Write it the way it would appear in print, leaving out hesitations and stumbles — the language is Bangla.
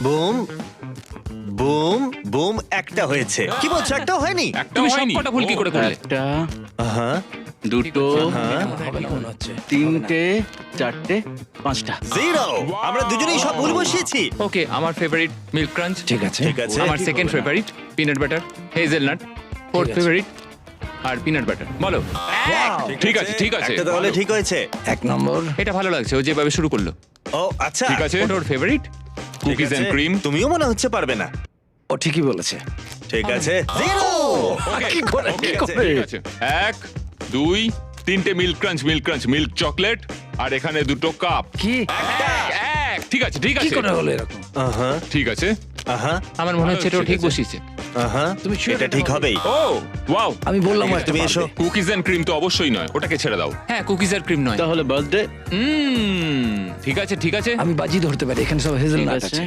বুম বুম বুম, একটা হয়েছে। কি বলছো, একটাও হয়নি? একটা তুমি হয়নি। সবকটা ভুল কি করে করলে? একটা, হ্যাঁ দুটো, হ্যাঁ, তিনটে, চারটে, পাঁচটা। জিরো। আমরা দুজনেই সব ভুল বসিয়েছি। ওকে, আমার ফেভারিট মিল্ক ক্রাঞ্চ, ঠিক আছে। ঠিক আছে। আমার second favourite peanut butter, hazelnut, fourth favourite আর পিনাট বাটার। বলো। ঠিক আছে, ঠিক আছে। একটা তাহলে ঠিক হয়েছে। 1 নম্বর। এটা ভালো লাগছে, ও যেভাবে শুরু করলো। ও আচ্ছা, ঠিক আছে। ওটা ওর ফেভারিট। ঠিক কুকিজ আছে। And cream. তুমিও মনে হচ্ছে পারবে না। ও ঠিকই বলেছে। ঠিক আছে, জিরো। কি করে, কি ঠিক আছে, করে? ঠিক আছে। 1 2 3টে মিল্ক ক্রাঞ্চ, মিল্ক চকলেট, আর এখানে দুটো কাপ। কি এক। ঠিক আছে, ঠিক কি আছে। করে হলো এরকম? আহা ঠিক আছে। আহা আমার মনে হচ্ছে এটাও ঠিক ঠিক আছে। বসিয়েছে। আহা, তুমি sure এটা এটা ঠিক হবে? হবেই। ও ওয়াও। আমি বললাম ঠিক আছে, একটা তুমি এসো। পারবে। কুকিজ এন্ড ক্রিম তো অবশ্যই নয়, ওটাকে ছেড়ে দাও। হ্যাঁ, কুকিজ আর ক্রিম নয়। তাহলে বার্থডে ঠিক আছে, ঠিক আছে। আমি বাজি ধরতে পারি, এখানে সব হেজেলনাট ঠিক আছে। আছে।